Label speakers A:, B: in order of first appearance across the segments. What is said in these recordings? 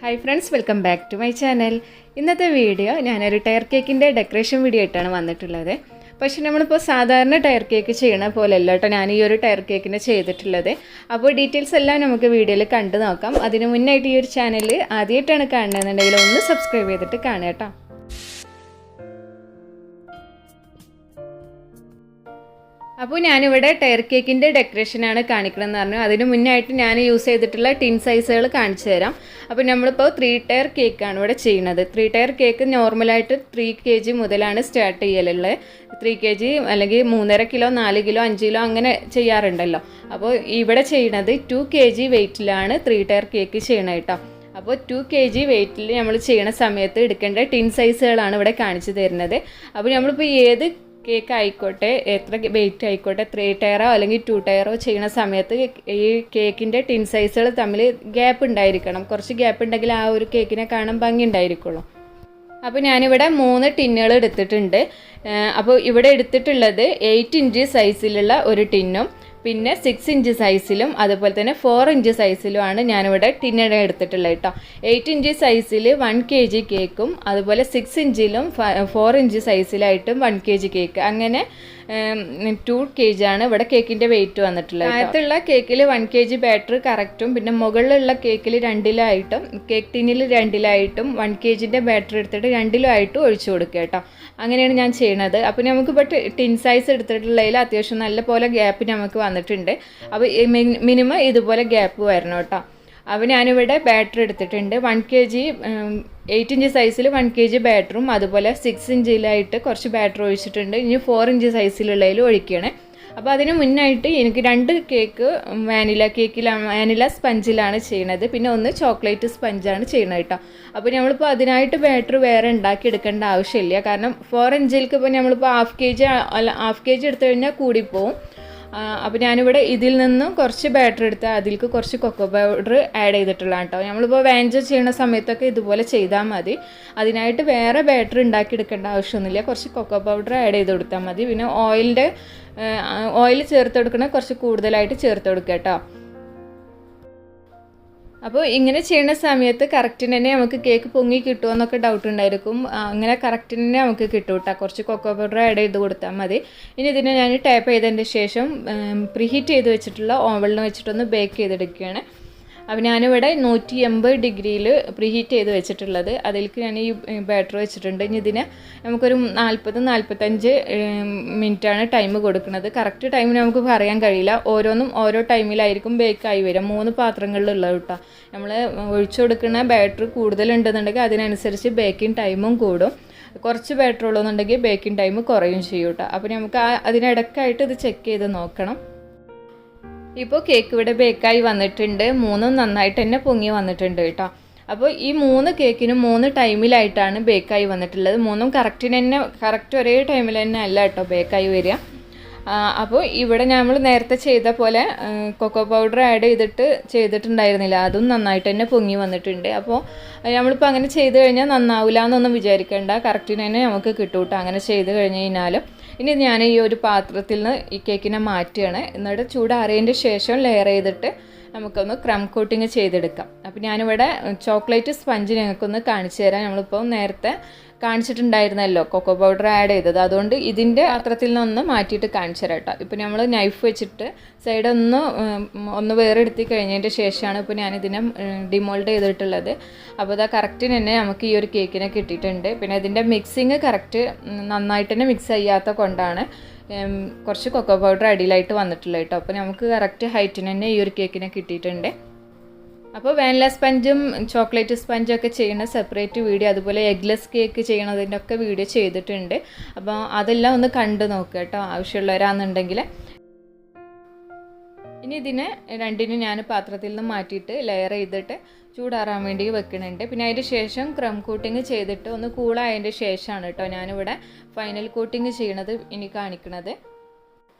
A: Hi friends, welcome back to my channel. ഇന്നത്തെ video ഞാനൊരു tier കേക്കിൻ്റെ ഡെക്കറേഷൻ വീഡിയോ ആയിട്ടാണ് വന്നിട്ടുള്ളത്. പക്ഷേ നമ്മളിപ്പോൾ സാധാരണ ടയർ കേക്ക് ചെയ്യണ പോലെയല്ല കേട്ടോ ഞാൻ ഈ ഒരു ടയർ കേക്കിനെ ചെയ്തിട്ടുള്ളത്. അപ്പോൾ ഡീറ്റെയിൽസ് എല്ലാം നമുക്ക് വീഡിയോയിൽ കണ്ടു നോക്കാം. അതിന് മുന്നായിട്ട് ഈ ഒരു ചാനൽ ആദ്യമായിട്ടാണ് കാണുന്നതെന്നുണ്ടെങ്കിൽ ഒന്ന് സബ്സ്ക്രൈബ് ചെയ്തിട്ട് കാണുക കേട്ടോ. അപ്പോൾ ഞാനിവിടെ ടയർ കേക്കിൻ്റെ ഡെക്കറേഷനാണ് കാണിക്കണമെന്ന് പറഞ്ഞു. അതിന് മുന്നായിട്ട് ഞാൻ യൂസ് ചെയ്തിട്ടുള്ള ടിൻ സൈസുകൾ കാണിച്ചു തരാം. അപ്പോൾ നമ്മളിപ്പോൾ 3 ടയർ കേക്കാണ് ഇവിടെ ചെയ്യുന്നത്. 3 ടയർ കേക്ക് നോർമലായിട്ട് 3 kg മുതലാണ് സ്റ്റാർട്ട് ചെയ്യലുള്ളത്. 3 kg അല്ലെങ്കിൽ 3.5 കിലോ 4 കിലോ 5 കിലോ അങ്ങനെ ചെയ്യാറുണ്ടല്ലോ. അപ്പോൾ ഇവിടെ ചെയ്യുന്നത് 2 kg വെയിറ്റിലാണ് 3 ടയർ കേക്ക് ചെയ്യണത് കേട്ടോ. അപ്പോൾ 2 kg വെയിറ്റിൽ നമ്മൾ ചെയ്യണ സമയത്ത് എടുക്കേണ്ട ടിൻ സൈസുകളാണ് ഇവിടെ കാണിച്ചു തരുന്നത്. അപ്പോൾ നമ്മളിപ്പോൾ ഏത് കേക്ക് ആയിക്കോട്ടെ, എത്ര വെയിറ്റ് ആയിക്കോട്ടെ, 3 ടയറോ അല്ലെങ്കിൽ 2 ടയറോ ചെയ്യുന്ന സമയത്ത് ഈ കേക്കിൻ്റെ ടിൻ സൈസുകൾ തമ്മിൽ ഗ്യാപ്പ് ഉണ്ടായിരിക്കണം. കുറച്ച് ഗ്യാപ്പ് ഉണ്ടെങ്കിൽ ആ ഒരു കേക്കിനെ കാണാൻ ഭംഗി ഉണ്ടായിരിക്കുള്ളൂ. അപ്പോൾ ഞാനിവിടെ 3 ടിന്നുകൾ എടുത്തിട്ടുണ്ട്. അപ്പോൾ ഇവിടെ എടുത്തിട്ടുള്ളത് 8 ഇഞ്ച് സൈസിലുള്ള ഒരു ടിന്നും പിന്നെ 6 ഇഞ്ച് സൈസിലും അതുപോലെ തന്നെ 4 ഇഞ്ച് സൈസിലുമാണ് ഞാനിവിടെ ടിന്നുകൾ എടുത്തിട്ടുള്ളത് കേട്ടോ. 8 ഇഞ്ച് സൈസിൽ 1 kg കേക്കും അതുപോലെ 6 ഇഞ്ചിലും 4 ഇഞ്ച് സൈസിലായിട്ടും 1 kg കേക്ക്, അങ്ങനെ 2 kg ആണ് ഇവിടെ കേക്കിൻ്റെ വെയിറ്റ് വന്നിട്ടുള്ളത്. താഴത്തുള്ള കേക്കിൽ 1 kg ബാറ്റർ കറക്റ്റും പിന്നെ മുകളിലുള്ള കേക്കിൽ 2-ലായിട്ടും കേക്ക് ടിന്നിൽ 2-ലായിട്ടും 1 kgൻ്റെ ബാറ്റർ എടുത്തിട്ട് 2-ലും ഒഴിച്ചു കൊടുക്കുക കേട്ടോ. അങ്ങനെയാണ് ഞാൻ ചെയ്യണത്. അപ്പോൾ നമുക്കിപ്പോൾ ടിൻ സൈസ് എടുത്തിട്ടുള്ളതിൽ അത്യാവശ്യം നല്ല പോലെ ഗ്യാപ്പ് നമുക്ക് വന്നിട്ടുണ്ട്. അപ്പോൾ മിനിമം ഇതുപോലെ ഗ്യാപ്പ് വരണം കേട്ടോ. അപ്പോൾ ഞാനിവിടെ ബാറ്റർ എടുത്തിട്ടുണ്ട്. 1 kg 8 ഇഞ്ച് സൈസിൽ 1 kg ബാറ്ററും അതുപോലെ 6 ഇഞ്ചിലായിട്ട് കുറച്ച് ബാറ്റർ ഒഴിച്ചിട്ടുണ്ട്. ഇനി 4 ഇഞ്ച് സൈസിലുള്ളതിൽ ഒഴിക്കുകയാണ്. അപ്പോൾ അതിന് മുന്നായിട്ട് എനിക്ക് 2 കേക്ക് വാനില സ്പഞ്ചിലാണ് ചെയ്യണത്, പിന്നെ 1 ചോക്ലേറ്റ് സ്പഞ്ചാണ് ചെയ്യണത് കേട്ടോ. അപ്പോൾ നമ്മളിപ്പോൾ അതിനായിട്ട് ബാറ്റർ വേറെ ഉണ്ടാക്കിയെടുക്കേണ്ട ആവശ്യമില്ല. കാരണം 4 ഇഞ്ചിലേക്ക് ഇപ്പോൾ നമ്മളിപ്പോൾ ഹാഫ് കെ ജി എടുത്തു കഴിഞ്ഞാൽ കൂടിപ്പോവും. അപ്പോൾ ഞാനിവിടെ ഇതിൽ നിന്നും കുറച്ച് ബാറ്റർ എടുത്ത് അതിലേക്ക് കുറച്ച് കൊക്കോ പൗഡർ ആഡ് ചെയ്തിട്ടുള്ളതാണ് കേട്ടോ. നമ്മളിപ്പോൾ വാഞ്ച ചെയ്യുന്ന സമയത്തൊക്കെ ഇതുപോലെ ചെയ്താൽ മതി. അതിനായിട്ട് വേറെ ബാറ്റർ ഉണ്ടാക്കിയെടുക്കേണ്ട ആവശ്യമൊന്നുമില്ല. കുറച്ച് കൊക്കോ പൗഡർ ആഡ് ചെയ്ത് കൊടുത്താൽ മതി. പിന്നെ ഓയിൽ ചേർത്ത് കൊടുക്കണ കുറച്ച് കൂടുതലായിട്ട് ചേർത്ത് കൊടുക്കുക കേട്ടോ. അപ്പോൾ ഇങ്ങനെ ചെയ്യുന്ന സമയത്ത് കറക്റ്റിന് തന്നെ നമുക്ക് കേക്ക് പൊങ്ങി കിട്ടുമെന്നൊക്കെ ഡൗട്ട് ഉണ്ടായിരിക്കും. അങ്ങനെ കറക്റ്റിന് തന്നെ നമുക്ക് കിട്ടും കേട്ടോ. കുറച്ച് കൊക്കോ പൗഡർ ആഡ് ചെയ്ത് കൊടുത്താൽ മതി. ഇനി ഇതിനെ ഞാൻ ടാപ്പ് ചെയ്തതിൻ്റെ ശേഷം പ്രീഹീറ്റ് ചെയ്ത് വെച്ചിട്ടുള്ള ഓവനിൽ വെച്ചിട്ടൊന്ന് ബേക്ക് ചെയ്തെടുക്കുകയാണ്. അപ്പോൾ ഞാനിവിടെ 180 ഡിഗ്രിയിൽ പ്രീഹീറ്റ് ചെയ്ത് വെച്ചിട്ടുള്ളത്. അതിലേക്ക് ഞാൻ ഈ ബാറ്റർ വെച്ചിട്ടുണ്ട്. ഇനി ഇതിന് നമുക്കൊരു 40-45 മിനിറ്റാണ് ടൈം കൊടുക്കുന്നത്. കറക്റ്റ് ടൈം നമുക്ക് പറയാൻ കഴിയില്ല. ഓരോന്നും ഓരോ ടൈമിലായിരിക്കും ബേക്കായി വരും. 3 പാത്രങ്ങളിലുള്ളത് കേട്ടോ. നമ്മൾ ഒഴിച്ചു കൊടുക്കുന്ന ബാറ്റർ കൂടുതലുണ്ടെന്നുണ്ടെങ്കിൽ അതിനനുസരിച്ച് ബേക്കിംഗ് ടൈമും കൂടും. കുറച്ച് ബാറ്റർ ഉള്ളതെന്നുണ്ടെങ്കിൽ ബേക്കിംഗ് ടൈം കുറയും ചെയ്യും കേട്ടോ. അപ്പോൾ നമുക്ക് അതിനിടയ്ക്കായിട്ട് ഇത് ചെക്ക് ചെയ്ത് നോക്കണം. ഇപ്പോൾ കേക്ക് ഇവിടെ ബേക്കായി വന്നിട്ടുണ്ട്. 3 നന്നായിട്ട് തന്നെ പൊങ്ങി വന്നിട്ടുണ്ട് കേട്ടോ. അപ്പോൾ ഈ 3 കേക്കിനും 3 ടൈമിലായിട്ടാണ് ബേക്കായി വന്നിട്ടുള്ളത്. 3 കറക്റ്റ് ഒരേ ടൈമിൽ തന്നെ അല്ല കേട്ടോ ബേക്കായി വരിക. അപ്പോൾ ഇവിടെ നമ്മൾ നേരത്തെ ചെയ്ത പോലെ കൊക്കോ പൗഡർ ആഡ് ചെയ്തിട്ടുണ്ടായിരുന്നില്ല. അതും നന്നായിട്ട് തന്നെ പൊങ്ങി വന്നിട്ടുണ്ട്. അപ്പോൾ നമ്മളിപ്പോൾ അങ്ങനെ ചെയ്ത് കഴിഞ്ഞാൽ നന്നാവില്ല എന്നൊന്നും വിചാരിക്കേണ്ട. കറക്റ്റിന് തന്നെ നമുക്ക് കിട്ടും കേട്ടോ അങ്ങനെ ചെയ്ത് കഴിഞ്ഞ് കഴിഞ്ഞാലും. ഇനി ഞാൻ ഈ ഒരു പാത്രത്തിൽ നിന്ന് ഈ കേക്കിനെ മാറ്റുകയാണ്. എന്നിട്ട് ചൂടാറിയതിൻ്റെ ശേഷം ലെയർ ചെയ്തിട്ട് നമുക്കൊന്ന് ക്രം കോട്ടിങ് ചെയ്തെടുക്കാം. അപ്പോൾ ഞാനിവിടെ ചോക്ലേറ്റ് സ്പഞ്ച് ഞങ്ങൾക്കൊന്ന് കാണിച്ചു തരാം. നമ്മളിപ്പോൾ നേരത്തെ കാണിച്ചിട്ടുണ്ടായിരുന്നല്ലോ കൊക്കോ പൗഡർ ആഡ് ചെയ്തത്. അതുകൊണ്ട് ഇതിൻ്റെ പാത്രത്തിൽ നിന്നൊന്ന് മാറ്റിയിട്ട് കാണിച്ചു തരാം കേട്ടോ. ഇപ്പോൾ നമ്മൾ നൈഫ് വെച്ചിട്ട് സൈഡ് ഒന്ന് വേറെടുത്തി കഴിഞ്ഞതിൻ്റെ ശേഷമാണ് ഇപ്പോൾ ഞാനിതിനെ ഡിമോൾഡ് ചെയ്തിട്ടുള്ളത്. അപ്പോൾ ഇതാ കറക്റ്റിന് തന്നെ നമുക്ക് ഈ ഒരു കേക്കിനെ കിട്ടിയിട്ടുണ്ട്. പിന്നെ ഇതിൻ്റെ മിക്സിങ് കറക്റ്റ് നന്നായിട്ട് തന്നെ മിക്സ് ചെയ്യാത്ത കൊണ്ടാണ് കുറച്ച് കൊക്കോ പൗഡർ അടിയിലായിട്ട് വന്നിട്ടുള്ളത് കേട്ടോ. അപ്പോൾ നമുക്ക് കറക്റ്റ് ഹൈറ്റിന് തന്നെ ഈ ഒരു കേക്കിനെ കിട്ടിയിട്ടുണ്ട്. അപ്പോൾ വാനില സ്പഞ്ചും ചോക്ലേറ്റ് സ്പഞ്ചും ഒക്കെ ചെയ്യുന്ന സെപ്പറേറ്റ് വീഡിയോ, അതുപോലെ എഗ്ലെസ് കേക്ക് ചെയ്യണതിൻ്റെ ഒക്കെ വീഡിയോ ചെയ്തിട്ടുണ്ട്. അപ്പോൾ അതെല്ലാം ഒന്ന് കണ്ടു നോക്കുക കേട്ടോ ആവശ്യമുള്ളവരാണെന്നുണ്ടെങ്കിൽ. ഇനി ഇതിനെ രണ്ടിനും ഞാൻ പാത്രത്തിൽ നിന്ന് മാറ്റിയിട്ട് ലെയർ ചെയ്തിട്ട് ചൂടാറാൻ വേണ്ടി വെക്കുന്നുണ്ട്. പിന്നെ അതിന് ശേഷം ക്രം കോട്ടിങ് ചെയ്തിട്ട് ഒന്ന് കൂളായതിൻ്റെ ശേഷമാണ് കേട്ടോ ഞാനിവിടെ ഫൈനൽ കോട്ടിങ് ചെയ്യണത് ഇനി കാണിക്കണത്.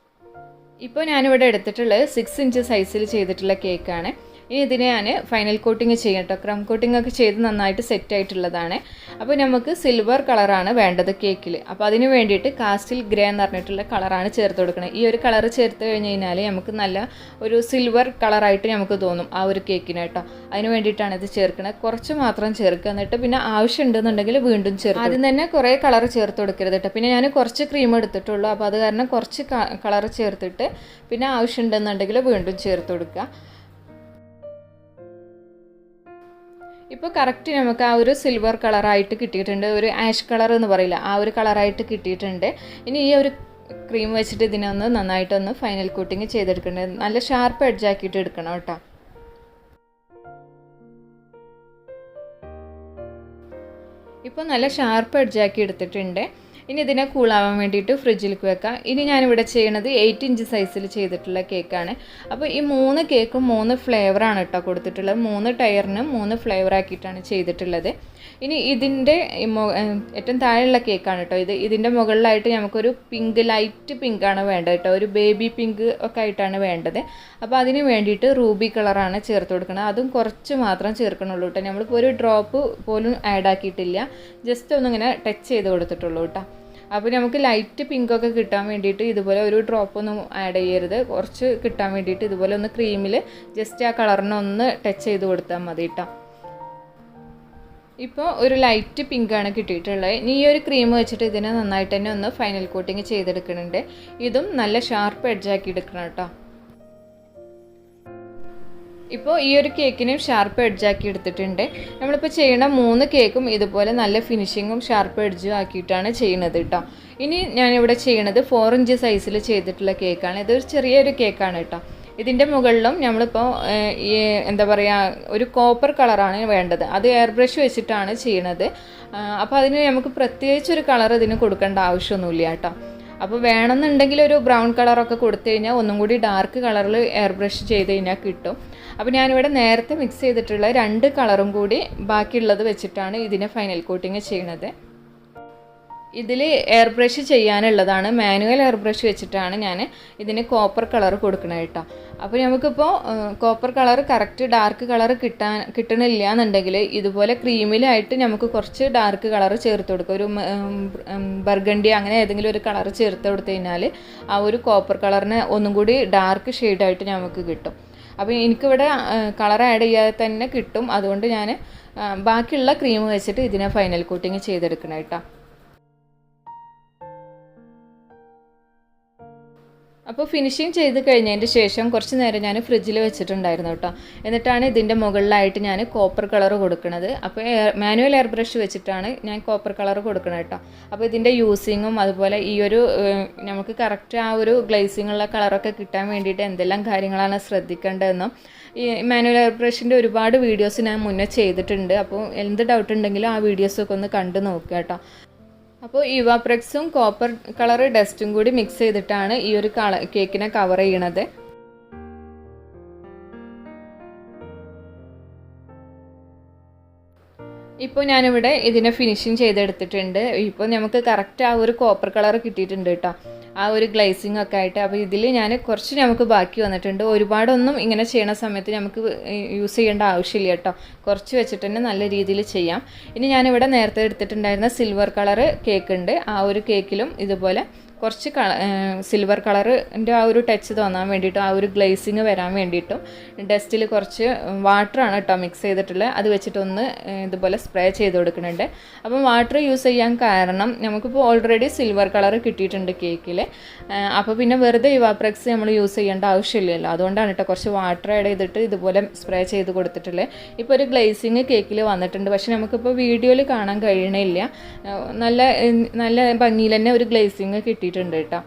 A: ഇപ്പോൾ ഞാനിവിടെ എടുത്തിട്ടുള്ളത് 6 ഇഞ്ച് സൈസിൽ ചെയ്തിട്ടുള്ള കേക്കാണ്. ഇനി ഇതിനെ ഞാൻ ഫൈനൽ കോട്ടിങ് ചെയ്യാം കേട്ടോ. ക്രം കോട്ടിംഗ് ഒക്കെ ചെയ്ത് നന്നായിട്ട് സെറ്റ് ആയിട്ടുള്ളതാണ്. അപ്പോൾ നമുക്ക് സിൽവർ കളറാണ് വേണ്ടത് കേക്കിൽ. അപ്പോൾ അതിന് വേണ്ടിയിട്ട് കാസ്റ്റിൽ ഗ്രേ എന്ന് പറഞ്ഞിട്ടുള്ള കളറാണ് ചേർത്ത് കൊടുക്കുന്നത്. ഈ ഒരു കളർ ചേർത്ത് കഴിഞ്ഞ് കഴിഞ്ഞാൽ നമുക്ക് നല്ല ഒരു സിൽവർ കളറായിട്ട് നമുക്ക് തോന്നും ആ ഒരു കേക്കിന് കേട്ടോ. അതിന് വേണ്ടിയിട്ടാണ് ഇത് ചേർക്കുന്നത്. കുറച്ച് മാത്രം ചേർക്കുക, എന്നിട്ട് പിന്നെ ആവശ്യമുണ്ടെന്നുണ്ടെങ്കിൽ വീണ്ടും ചേർക്കുക. ആദ്യം തന്നെ കുറേ കളർ ചേർത്ത് കൊടുക്കരുത് കേട്ടോ. പിന്നെ ഞാൻ കുറച്ച് ക്രീം എടുത്തിട്ടുള്ളൂ, അപ്പോൾ അത് കാരണം കുറച്ച് കളർ ചേർത്തിട്ട് പിന്നെ ആവശ്യമുണ്ടെന്നുണ്ടെങ്കിൽ വീണ്ടും ചേർത്ത് കൊടുക്കുക. ഇപ്പോൾ കറക്റ്റ് നമുക്ക് ആ ഒരു സിൽവർ കളറായിട്ട് കിട്ടിയിട്ടുണ്ട്. ഒരു ആഷ് കളർ എന്ന് പറയില്ല, ആ ഒരു കളറായിട്ട് കിട്ടിയിട്ടുണ്ട്. ഇനി ഈ ഒരു ക്രീം വെച്ചിട്ട് ഇതിനെ ഒന്ന് നന്നായിട്ടൊന്ന് ഫൈനൽ കോട്ടിങ് ചെയ്തെടുക്കേണ്ടത്. നല്ല ഷാർപ്പ് എഡ്ജാക്കിയിട്ട് എടുക്കണം കേട്ടോ. ഇപ്പോൾ നല്ല ഷാർപ്പ് എഡ്ജാക്കി എടുത്തിട്ടുണ്ട്. ഇനി ഇതിനെ കൂളാവാൻ വേണ്ടിയിട്ട് ഫ്രിഡ്ജിലേക്ക് വെക്കാം. ഇനി ഞാനിവിടെ ചെയ്യണത് 8 ഇഞ്ച് സൈസിൽ ചെയ്തിട്ടുള്ള കേക്കാണ്. അപ്പോൾ ഈ 3 കേക്കും 3 ഫ്ലേവറാണ് കേട്ടോ കൊടുത്തിട്ടുള്ളത്. 3 ടയറിനും 3 ഫ്ലേവറാക്കിയിട്ടാണ് ചെയ്തിട്ടുള്ളത്. ഇനി ഇതിൻ്റെ ഏറ്റവും താഴെയുള്ള കേക്കാണ് കേട്ടോ ഇത്. ഇതിൻ്റെ മുകളിലായിട്ട് നമുക്കൊരു പിങ്ക്, ലൈറ്റ് പിങ്കാണ് വേണ്ടത് കേട്ടോ. ഒരു ബേബി പിങ്ക് ഒക്കെ ആയിട്ടാണ് വേണ്ടത്. അപ്പോൾ അതിന് വേണ്ടിയിട്ട് റൂബി കളറാണ് ചേർത്ത് കൊടുക്കുന്നത്. അതും കുറച്ച് മാത്രം ചേർക്കണുള്ളൂ കേട്ടോ. നമ്മളിപ്പോൾ ഒരു ഡ്രോപ്പ് പോലും ആഡ് ആക്കിയിട്ടില്ല, ജസ്റ്റ് ഒന്നിങ്ങനെ ടച്ച് ചെയ്ത് കൊടുത്തിട്ടുള്ളൂ കേട്ടോ. അപ്പോൾ നമുക്ക് ലൈറ്റ് പിങ്കൊക്കെ കിട്ടാൻ വേണ്ടിയിട്ട് ഇതുപോലെ ഒരു ഡ്രോപ്പൊന്നും ആഡ് ചെയ്യരുത്. കുറച്ച് കിട്ടാൻ വേണ്ടിയിട്ട് ഇതുപോലെ ഒന്ന് ക്രീമിൽ ജസ്റ്റ് ആ കളറിനൊന്ന് ടച്ച് ചെയ്ത് കൊടുത്താൽ മതി കേട്ടോ. ഇപ്പോൾ ഒരു ലൈറ്റ് പിങ്കാണ് കിട്ടിയിട്ടുള്ളത്. ഇനി ഈ ഒരു ക്രീം വെച്ചിട്ട് ഇതിനെ നന്നായിട്ട് തന്നെ ഒന്ന് ഫൈനൽ കോട്ടിങ് ചെയ്തെടുക്കുന്നുണ്ട്. ഇതും നല്ല ഷാർപ്പ് എഡ്ജാക്കി എടുക്കണം കേട്ടോ. ഇപ്പോൾ ഈ ഒരു കേക്കിനും ഷാർപ്പ് എഡ്ജാക്കി എടുത്തിട്ടുണ്ട്. നമ്മളിപ്പോൾ ചെയ്യണ 3 കേക്കും ഇതുപോലെ നല്ല ഫിനിഷിങ്ങും ഷാർപ്പ് എഡ്ജും ആക്കിയിട്ടാണ് ചെയ്യുന്നത് കേട്ടോ. ഇനി ഞാനിവിടെ ചെയ്യണത് 4 ഇഞ്ച് സൈസിൽ ചെയ്തിട്ടുള്ള കേക്കാണ്. ഇതൊരു ചെറിയൊരു കേക്കാണ് കേട്ടോ. ഇതിൻ്റെ മുകളിലും നമ്മളിപ്പോൾ എന്താ പറയുക, ഒരു കോപ്പർ കളറാണ് വേണ്ടത്. അത് എയർ ബ്രഷ് വെച്ചിട്ടാണ് ചെയ്യണത്. അപ്പോൾ അതിന് നമുക്ക് പ്രത്യേകിച്ചൊരു കളർ ഇതിന് കൊടുക്കേണ്ട ആവശ്യമൊന്നുമില്ല കേട്ടോ. അപ്പോൾ വേണമെന്നുണ്ടെങ്കിൽ ഒരു ബ്രൗൺ കളറൊക്കെ കൊടുത്തു കഴിഞ്ഞാൽ ഒന്നും കൂടി ഡാർക്ക് കളറിൽ എയർ ബ്രഷ് ചെയ്ത് കഴിഞ്ഞാൽ കിട്ടും. അപ്പോൾ ഞാനിവിടെ നേരത്തെ മിക്സ് ചെയ്തിട്ടുള്ള 2 കളറും കൂടി ബാക്കിയുള്ളത് വെച്ചിട്ടാണ് ഇതിനെ ഫൈനൽ കോട്ടിങ് ചെയ്യണത്. ഇതിൽ എയർ ബ്രഷ് ചെയ്യാനുള്ളതാണ്. മാനുവൽ എയർ ബ്രഷ് വെച്ചിട്ടാണ് ഞാൻ ഇതിന് കോപ്പർ കളർ കൊടുക്കണത് കേട്ടോ. അപ്പോൾ നമുക്കിപ്പോൾ copper colour correct dark colour കിട്ടണില്ല എന്നുണ്ടെങ്കിൽ ഇതുപോലെ ക്രീമിലായിട്ട് നമുക്ക് കുറച്ച് ഡാർക്ക് കളർ ചേർത്ത് കൊടുക്കുക. ഒരു ബർഗണ്ടി അങ്ങനെ ഏതെങ്കിലും ഒരു കളർ ചേർത്ത് കൊടുത്തു കഴിഞ്ഞാൽ ആ ഒരു കോപ്പർ കളറിന് ഒന്നും കൂടി ഡാർക്ക് ഷെയ്ഡായിട്ട് നമുക്ക് കിട്ടും. അപ്പോൾ എനിക്കിവിടെ കളർ ആഡ് ചെയ്യാതെ തന്നെ കിട്ടും. അതുകൊണ്ട് ഞാൻ ബാക്കിയുള്ള ക്രീം വെച്ചിട്ട് ഇതിനെ ഫൈനൽ കോട്ടിങ് ചെയ്തെടുക്കണം കേട്ടോ. അപ്പോൾ ഫിനിഷിങ് ചെയ്ത് കഴിഞ്ഞതിന് ശേഷം കുറച്ച് നേരം ഞാൻ ഫ്രിഡ്ജിൽ വെച്ചിട്ടുണ്ടായിരുന്നു കേട്ടോ. എന്നിട്ടാണ് ഇതിൻ്റെ മുകളിലായിട്ട് ഞാൻ കോപ്പർ കളർ കൊടുക്കുന്നത്. അപ്പോൾ മാനുവൽ എയർ ബ്രഷ് വെച്ചിട്ടാണ് ഞാൻ കോപ്പർ കളർ കൊടുക്കുന്നത് കേട്ടോ. അപ്പോൾ ഇതിൻ്റെ യൂസിങ്ങും അതുപോലെ ഈ ഒരു നമുക്ക് കറക്റ്റ് ആ ഒരു ഗ്ലേസിങ്ങുള്ള കളറൊക്കെ കിട്ടാൻ വേണ്ടിയിട്ട് എന്തെല്ലാം കാര്യങ്ങളാണ് ശ്രദ്ധിക്കേണ്ടതെന്നും ഈ മാനുവൽ എയർ ബ്രഷിൻ്റെ ഒരുപാട് വീഡിയോസ് ഞാൻ മുന്നേ ചെയ്തിട്ടുണ്ട്. അപ്പോൾ എന്ത് ഡൗട്ട് ഉണ്ടെങ്കിലും ആ വീഡിയോസൊക്കെ ഒന്ന് കണ്ടു നോക്കുക കേട്ടോ. അപ്പോൾ ഇവാപ്രെക്സും കോപ്പർ കളർ ഡസ്റ്റും കൂടി മിക്സ് ചെയ്തിട്ടാണ് ഈ ഒരു കേക്കിനെ കവർ ചെയ്യണത്. ഇപ്പോൾ ഞാനിവിടെ ഇതിനെ ഫിനിഷിങ് ചെയ്തെടുത്തിട്ടുണ്ട്. ഇപ്പോൾ നമുക്ക് കറക്റ്റ് ആ ഒരു കോപ്പർ കളർ കിട്ടിയിട്ടുണ്ട് കേട്ടോ, ആ ഒരു ഗ്ലേസിങ് ഒക്കെ ആയിട്ട്. അപ്പോൾ ഇതിൽ ഞാൻ കുറച്ച് നമുക്ക് ബാക്കി വന്നിട്ടുണ്ട്. ഒരുപാടൊന്നും ഇങ്ങനെ ചെയ്യണ സമയത്ത് നമുക്ക് യൂസ് ചെയ്യേണ്ട ആവശ്യമില്ല കേട്ടോ. കുറച്ച് വെച്ചിട്ട് തന്നെ നല്ല രീതിയിൽ ചെയ്യാം. ഇനി ഞാനിവിടെ നേരത്തെ എടുത്തിട്ടുണ്ടായിരുന്ന സിൽവർ കളർ കേക്ക് ഉണ്ട്. ആ ഒരു കേക്കിലും ഇതുപോലെ കുറച്ച് സിൽവർ കളറിൻ്റെ ആ ഒരു ടച്ച് തോന്നാൻ വേണ്ടിയിട്ടും ആ ഒരു ഗ്ലേസിങ് വരാൻ വേണ്ടിയിട്ടും ഡസ്റ്റിൽ കുറച്ച് വാട്ടറാണ് കേട്ടോ മിക്സ് ചെയ്തിട്ടുള്ളത്. അത് വെച്ചിട്ടൊന്ന് ഇതുപോലെ സ്പ്രേ ചെയ്ത് കൊടുക്കുന്നുണ്ട്. അപ്പം വാട്ടർ യൂസ് ചെയ്യാൻ കാരണം നമുക്കിപ്പോൾ ഓൾറെഡി സിൽവർ കളർ കിട്ടിയിട്ടുണ്ട് കേക്കിൽ. അപ്പോൾ പിന്നെ വെറുതെ ഇവാപ്രെക്സ് നമ്മൾ യൂസ് ചെയ്യേണ്ട ആവശ്യമില്ലല്ലോ. അതുകൊണ്ടാണ് കേട്ടോ കുറച്ച് വാട്ടർ ആഡ് ചെയ്തിട്ട് ഇതുപോലെ സ്പ്രേ ചെയ്ത് കൊടുത്തിട്ടുള്ളത്. ഇപ്പോൾ ഒരു ഗ്ലേസിങ് കേക്കിൽ വന്നിട്ടുണ്ട്. പക്ഷേ നമുക്കിപ്പോൾ വീഡിയോയിൽ കാണാൻ കഴിയണില്ല. നല്ല ഭംഗിയിൽ തന്നെ ഒരു ഗ്ലേസിങ് കിട്ടിയിട്ടുണ്ട് കേട്ടോ.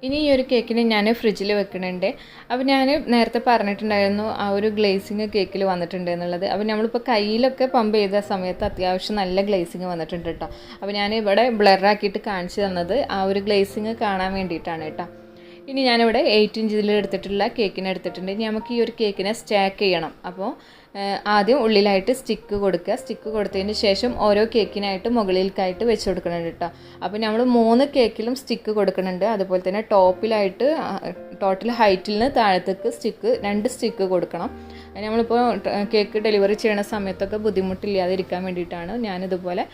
A: ഇനി ഈ ഒരു കേക്കിന് ഞാൻ ഫ്രിഡ്ജിൽ വെക്കുന്നുണ്ട്. അപ്പോൾ ഞാൻ നേരത്തെ പറഞ്ഞിട്ടുണ്ടായിരുന്നു ആ ഒരു ഗ്ലേസിങ് കേക്കിൽ വന്നിട്ടുണ്ട് എന്നുള്ളത്. അപ്പോൾ നമ്മളിപ്പോൾ കയ്യിലൊക്കെ പമ്പ് ചെയ്ത സമയത്ത് അത്യാവശ്യം നല്ല ഗ്ലേസിങ് വന്നിട്ടുണ്ട് കേട്ടോ. അപ്പോൾ ഞാൻ ഇവിടെ ബ്ലറാക്കിയിട്ട് കാണിച്ചു തന്നത് ആ ഒരു ഗ്ലേസിങ് കാണാൻ വേണ്ടിയിട്ടാണ് കേട്ടോ. ഇനി ഞാനിവിടെ 8 ഇഞ്ചിൽ എടുത്തിട്ടുള്ള കേക്കിനെ എടുത്തിട്ടുണ്ട്. ഇനി നമുക്ക് ഈ ഒരു കേക്കിനെ സ്റ്റാക്ക് ചെയ്യണം. അപ്പോൾ ആദ്യം ഉള്ളിലായിട്ട് സ്റ്റിക്ക് കൊടുക്കുക. സ്റ്റിക്ക് കൊടുത്തതിന് ശേഷം ഓരോ കേക്കിനായിട്ട് മുകളിലേക്കായിട്ട് വെച്ച് കൊടുക്കുന്നുണ്ട് കേട്ടോ. അപ്പോൾ നമ്മൾ 3 കേക്കിലും സ്റ്റിക്ക് കൊടുക്കുന്നുണ്ട്. അതുപോലെ തന്നെ ടോപ്പിലായിട്ട് ടോട്ടൽ ഹൈറ്റിൽ നിന്ന് താഴത്തേക്ക് 2 സ്റ്റിക്ക് കൊടുക്കണം. നമ്മളിപ്പോൾ കേക്ക് ഡെലിവറി ചെയ്യുന്ന സമയത്തൊക്കെ ബുദ്ധിമുട്ടില്ലാതിരിക്കാൻ വേണ്ടിയിട്ടാണ് ഞാനിതുപോലെ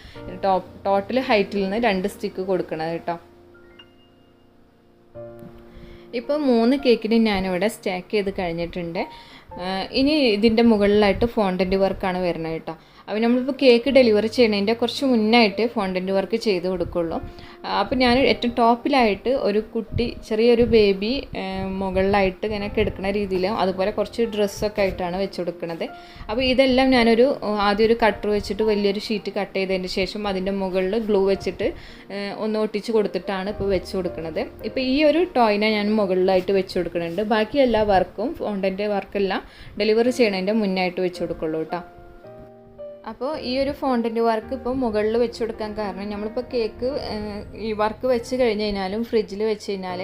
A: ടോട്ടൽ ഹൈറ്റിൽ നിന്ന് 2 സ്റ്റിക്ക് കൊടുക്കണത് കേട്ടോ. ഇപ്പോൾ 3 കേക്കിന് ഞാനിവിടെ സ്റ്റാക്ക് ചെയ്ത് കഴിഞ്ഞിട്ടുണ്ട്. ഇനി ഇതിൻ്റെ മുകളിലായിട്ട് ഫോണ്ടൻറ്റ് വർക്കാണ് വരുന്നത് കേട്ടോ. അപ്പോൾ നമ്മളിപ്പോൾ കേക്ക് ഡെലിവറി ചെയ്യുന്നതിൻ്റെ കുറച്ച് മുന്നായിട്ട് ഫോണ്ടൻറ്റ് വർക്ക് ചെയ്ത് കൊടുക്കുള്ളൂ. അപ്പോൾ ഞാൻ ഏറ്റവും ടോപ്പിലായിട്ട് ഒരു കുട്ടി ചെറിയൊരു ബേബി മുകളിലായിട്ട് ഇങ്ങനെ കിടക്കുന്ന രീതിയിലും അതുപോലെ കുറച്ച് ഡ്രസ്സൊക്കെ ആയിട്ടാണ് വെച്ച് കൊടുക്കുന്നത്. അപ്പോൾ ഇതെല്ലാം ഞാനൊരു ആദ്യം ഒരു കട്ടർ വെച്ചിട്ട് വലിയൊരു ഷീറ്റ് കട്ട് ചെയ്തതിന് ശേഷം അതിൻ്റെ മുകളിൽ ഗ്ലൂ വെച്ചിട്ട് ഒന്ന് ഒട്ടിച്ച് കൊടുത്തിട്ടാണ് ഇപ്പോൾ വെച്ച് കൊടുക്കുന്നത്. ഇപ്പോൾ ഈ ഒരു ടോയിനെ ഞാൻ മുകളിലായിട്ട് വെച്ച് കൊടുക്കുന്നുണ്ട്. ബാക്കി എല്ലാ വർക്കും ഫോണ്ടൻറ്റ് വർക്കെല്ലാം ഡെലിവറി ചെയ്യണതിൻ്റെ മുന്നായിട്ട് വെച്ച് കൊടുക്കുള്ളൂ കേട്ടോ. അപ്പോൾ ഈ ഒരു ഫോണ്ടൻറ്റ് വർക്ക് ഇപ്പോൾ മുകളിൽ വെച്ച് കൊടുക്കാൻ കാരണം നമ്മളിപ്പോൾ കേക്ക് ഈ വർക്ക് വെച്ച് കഴിഞ്ഞ് കഴിഞ്ഞാലും ഫ്രിഡ്ജിൽ വെച്ച് കഴിഞ്ഞാൽ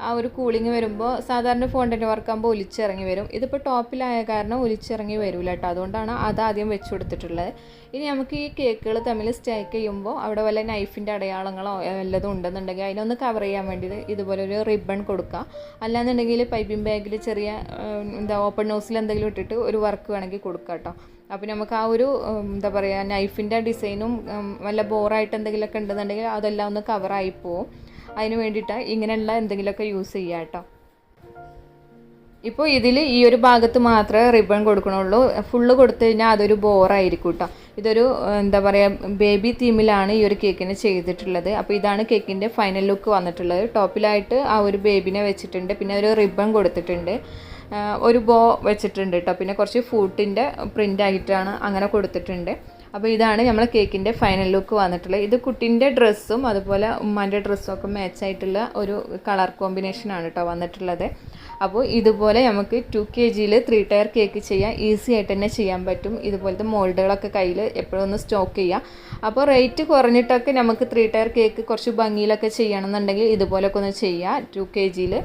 A: ആ ഒരു കൂളിങ് വരുമ്പോൾ സാധാരണ ഫോണ്ടൻറ്റ് വർക്കാകുമ്പോൾ ഒലിച്ചിറങ്ങി വരും. ഇതിപ്പോൾ ടോപ്പിലായ കാരണം ഒലിച്ചിറങ്ങി വരില്ല കേട്ടോ. അതുകൊണ്ടാണ് അതാദ്യം വെച്ച് കൊടുത്തിട്ടുള്ളത്. ഇനി നമുക്ക് ഈ കേക്കുകൾ തമ്മിൽ സ്റ്റാക്ക് ചെയ്യുമ്പോൾ അവിടെ വല്ല നൈഫിൻ്റെ അടയാളങ്ങളോ വല്ലതും ഉണ്ടെന്നുണ്ടെങ്കിൽ അതിനൊന്ന് കവർ ചെയ്യാൻ വേണ്ടിയിട്ട് ഇതുപോലെ ഒരു റിബൺ കൊടുക്കുക. അല്ലാന്നുണ്ടെങ്കിൽ പൈപ്പിംഗ് ബാഗിൽ ചെറിയ ഓപ്പൺ നോസിൽ എന്തെങ്കിലും ഇട്ടിട്ട് ഒരു വർക്ക് വേണമെങ്കിൽ കൊടുക്കുക കേട്ടോ. അപ്പോൾ നമുക്ക് ആ ഒരു നൈഫിൻ്റെ ഡിസൈനും വല്ല ബോറായിട്ട് എന്തെങ്കിലുമൊക്കെ ഉണ്ടെന്നുണ്ടെങ്കിൽ അതെല്ലാം ഒന്ന് കവറായി പോവും. അതിന് വേണ്ടിയിട്ടാണ് ഇങ്ങനെയുള്ള എന്തെങ്കിലുമൊക്കെ യൂസ് ചെയ്യുക കേട്ടോ. ഇപ്പോൾ ഇതിൽ ഈ ഒരു ഭാഗത്ത് മാത്രമേ റിബൺ കൊടുക്കണുള്ളൂ. ഫുള്ള് കൊടുത്തു കഴിഞ്ഞാൽ അതൊരു ബോറായിരിക്കും കേട്ടോ. ഇതൊരു ബേബി തീമിലാണ് ഈ ഒരു കേക്കിന് ചെയ്തിട്ടുള്ളത്. അപ്പോൾ ഇതാണ് കേക്കിൻ്റെ ഫൈനൽ ലുക്ക് വന്നിട്ടുള്ളത്. ടോപ്പിലായിട്ട് ആ ഒരു ബേബിനെ വെച്ചിട്ടുണ്ട്. പിന്നെ ഒരു റിബൺ കൊടുത്തിട്ടുണ്ട്. ഒരു ബോ വെച്ചിട്ടുണ്ട് കേട്ടോ. പിന്നെ കുറച്ച് ഫൂട്ടിൻ്റെ പ്രിൻ്റ് ആയിട്ടാണ് അങ്ങനെ കൊടുത്തിട്ടുണ്ട്. അപ്പോൾ ഇതാണ് നമ്മളെ കേക്കിൻ്റെ ഫൈനൽ ലുക്ക് വന്നിട്ടുള്ളത്. ഇത് കുട്ടീൻ്റെ ഡ്രസ്സും അതുപോലെ ഉമ്മാൻ്റെ ഡ്രസ്സും ഒക്കെ മാച്ചായിട്ടുള്ള ഒരു കളർ കോമ്പിനേഷനാണ് കേട്ടോ വന്നിട്ടുള്ളത്. അപ്പോൾ ഇതുപോലെ നമുക്ക് 2 kg 3 ടയർ കേക്ക് ചെയ്യാൻ ഈസി ആയിട്ട് തന്നെ ചെയ്യാൻ പറ്റും. ഇതുപോലത്തെ മോൾഡുകളൊക്കെ കയ്യിൽ എപ്പോഴും ഒന്ന് സ്റ്റോക്ക് ചെയ്യുക. അപ്പോൾ റേറ്റ് കുറഞ്ഞിട്ടൊക്കെ നമുക്ക് 3 ടയർ കേക്ക് കുറച്ച് ഭംഗിയിലൊക്കെ ചെയ്യണമെന്നുണ്ടെങ്കിൽ ഇതുപോലൊക്കെ ഒന്ന് ചെയ്യുക 2 kg.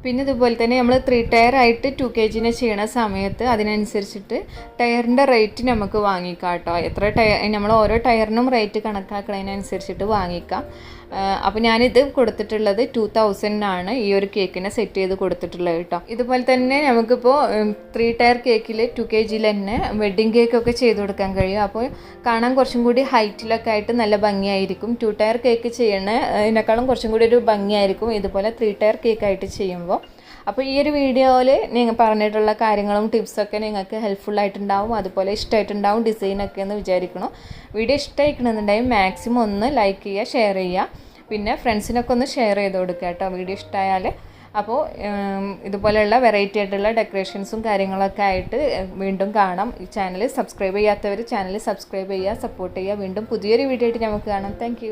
A: പിന്നെ ഇതുപോലെ തന്നെ നമ്മൾ 3 ടയർ ആയിട്ട് 2 kg ചെയ്യണ സമയത്ത് അതിനനുസരിച്ചിട്ട് ടയറിൻ്റെ റേറ്റ് നമുക്ക് വാങ്ങിക്കാം കേട്ടോ. എത്ര നമ്മൾ ഓരോ ടയറിനും റേറ്റ് കണക്കാക്കുന്നതിനനുസരിച്ചിട്ട് വാങ്ങിക്കാം. അപ്പോൾ ഞാനിത് കൊടുത്തിട്ടുള്ളത് 2000 ഈ ഒരു കേക്കിനെ സെറ്റ് ചെയ്ത് കൊടുത്തിട്ടുള്ളത് കേട്ടോ. ഇതുപോലെ തന്നെ നമുക്കിപ്പോൾ 3 ടയർ കേക്കിൽ 2 kg തന്നെ വെഡ്ഡിങ് കേക്കൊക്കെ ചെയ്ത് കൊടുക്കാൻ കഴിയും. അപ്പോൾ കാണാൻ കുറച്ചും കൂടി ഹൈറ്റിലൊക്കെ ആയിട്ട് നല്ല ഭംഗിയായിരിക്കും. 2 ടയർ കേക്ക് ചെയ്യണതിനേക്കാളും കുറച്ചും കൂടി ഒരു ഭംഗിയായിരിക്കും ഇതുപോലെ 3 ടയർ കേക്കായിട്ട് ചെയ്യുമ്പോൾ. അപ്പോൾ ഈ ഒരു വീഡിയോയിൽ നിങ്ങൾ പറഞ്ഞിട്ടുള്ള കാര്യങ്ങളും ടിപ്സൊക്കെ നിങ്ങൾക്ക് ഹെൽപ്ഫുള്ളായിട്ടുണ്ടാവും, അതുപോലെ ഇഷ്ടമായിട്ടുണ്ടാവും ഡിസൈനൊക്കെ എന്ന് വിചാരിക്കണം. വീഡിയോ ഇഷ്ടമായിക്കണമെന്നുണ്ടെങ്കിൽ മാക്സിമം ഒന്ന് ലൈക്ക് ചെയ്യുക, ഷെയർ ചെയ്യുക. പിന്നെ ഫ്രണ്ട്സിനൊക്കെ ഒന്ന് ഷെയർ ചെയ്ത് കൊടുക്കുക കേട്ടോ വീഡിയോ ഇഷ്ടമായാൽ. അപ്പോൾ ഇതുപോലെയുള്ള വെറൈറ്റി ആയിട്ടുള്ള ഡെക്കറേഷൻസും കാര്യങ്ങളൊക്കെ ആയിട്ട് വീണ്ടും കാണാം. ഈ ചാനൽ സബ്സ്ക്രൈബ് ചെയ്യാത്തവർ ചാനൽ സബ്സ്ക്രൈബ് ചെയ്യുക, സപ്പോർട്ട് ചെയ്യുക. വീണ്ടും പുതിയൊരു വീഡിയോ ആയിട്ട് നമുക്ക് കാണാം. താങ്ക്